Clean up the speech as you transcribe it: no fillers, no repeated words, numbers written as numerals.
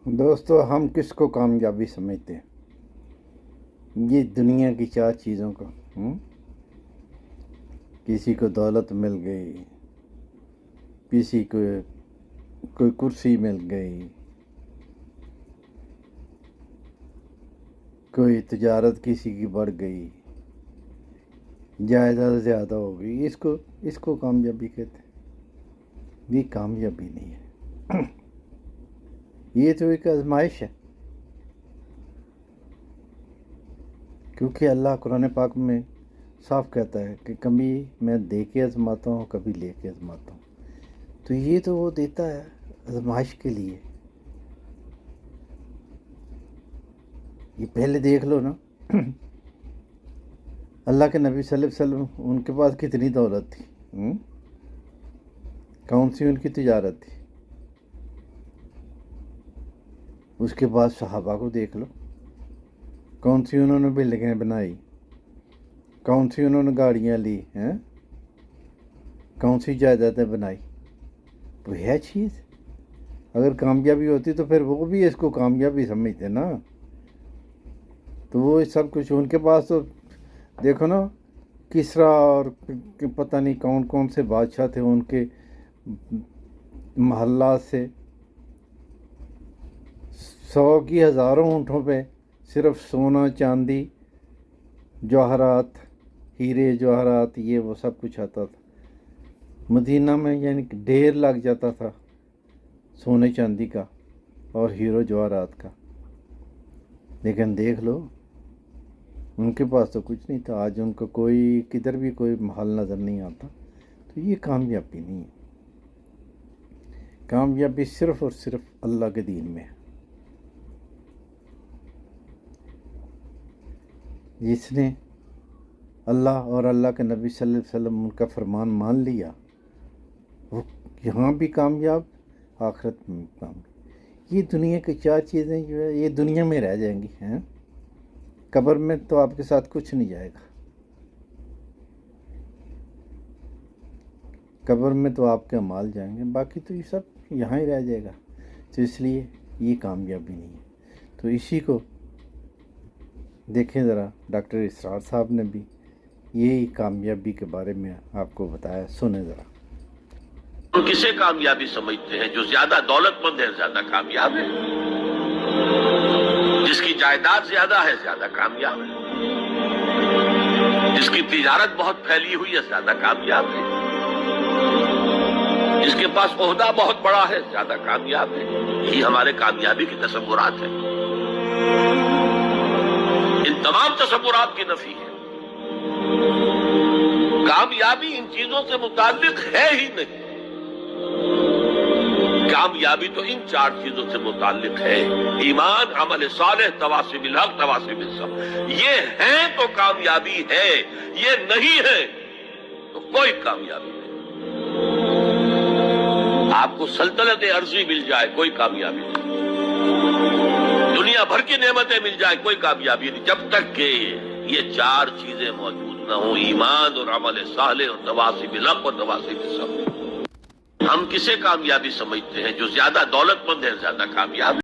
دوستو، ہم کس کو کامیابی سمجھتے ہیں؟ یہ دنیا کی چار چیزوں کو کسی کو دولت مل گئی، کسی کو کوئی کرسی مل گئی، کوئی تجارت کسی کی بڑھ گئی، جائیداد زیادہ ہو گئی، اس کو کامیابی کہتے ہیں۔ یہ کامیابی نہیں ہے، یہ تو ایک آزمائش ہے، کیونکہ اللہ قرآن پاک میں صاف کہتا ہے کہ کبھی میں دے کے آزماتا ہوں، کبھی لے کے آزماتا ہوں۔ تو یہ تو وہ دیتا ہے آزمائش کے لیے۔ یہ پہلے دیکھ لو نا، اللہ کے نبی صلی اللہ علیہ وسلم، ان کے پاس کتنی دولت تھی، کون سی ان کی تجارت تھی؟ اس کے بعد صحابہ کو دیکھ لو، کون سی انہوں نے بلڈنگیں بنائی، کون سی انہوں نے گاڑیاں لی ہیں، کون سی جائیدادیں بنائی۔ وہ ہے چیز، اگر کامیابی ہوتی تو پھر وہ بھی اس کو کامیابی سمجھتے نا۔ تو وہ سب کچھ ان کے پاس، تو دیکھو نا، کسرا اور پتہ نہیں کون کون سے بادشاہ تھے، ان کے محلات سے 100 کی ہزاروں اونٹوں پہ صرف سونا چاندی جواہرات، ہیرے جواہرات، یہ وہ سب کچھ آتا تھا مدینہ میں، یعنی کہ ڈھیر لگ جاتا تھا سونے چاندی کا اور ہیرو جواہرات کا۔ لیکن دیکھ لو، ان کے پاس تو کچھ نہیں تھا، آج ان کو کوئی کدھر بھی کوئی محل نظر نہیں آتا۔ تو یہ کامیابی نہیں ہے، کامیابی صرف اور صرف اللہ کے دین میں ہے۔ جس نے اللہ اور اللہ کے نبی صلی اللہ علیہ وسلم ان کا فرمان مان لیا، وہ یہاں بھی کامیاب، آخرت میں بھی کامیاب۔ یہ دنیا کی چار چیزیں جو ہے، یہ دنیا میں رہ جائیں گی، ہیں؟ قبر میں تو آپ کے ساتھ کچھ نہیں جائے گا، قبر میں تو آپ کے اعمال جائیں گے، باقی تو یہ سب یہاں ہی رہ جائے گا۔ تو اس لیے یہ کامیابی نہیں ہے۔ تو اسی کو دیکھیں ذرا، ڈاکٹر اسرار صاحب نے بھی یہی کامیابی کے بارے میں آپ کو بتایا، سنیں ذرا۔ ہم کسے کامیابی سمجھتے ہیں؟ جو زیادہ دولت مند ہے زیادہ کامیاب ہے، جس کی جائیداد زیادہ ہے زیادہ کامیاب ہے، جس کی تجارت بہت پھیلی ہوئی ہے زیادہ کامیاب ہے، جس کے پاس عہدہ بہت بڑا ہے زیادہ کامیاب ہے۔ یہی ہمارے کامیابی کی تصورات ہیں۔ ان تمام تصورات کی نفی ہے۔ کامیابی ان چیزوں سے متعلق ہے ہی نہیں، کامیابی تو ان چار چیزوں سے متعلق ہے: ایمان، عمل صالح، تواصی بالحق، تواصی بالصبر۔ یہ ہیں تو کامیابی ہے، یہ نہیں ہے تو کوئی کامیابی نہیں۔ آپ کو سلطنت عرضی مل جائے، کوئی کامیابی نہیں، دنیا بھر کی نعمتیں مل جائے، کوئی کامیابی نہیں، جب تک کہ یہ چار چیزیں موجود نہ ہوں: ایمان اور عمل صالح اور تواصی بالحق اور تواصی بالصبر۔ ہم کسے کامیابی سمجھتے ہیں؟ جو زیادہ دولت مند ہے زیادہ کامیاب ہے۔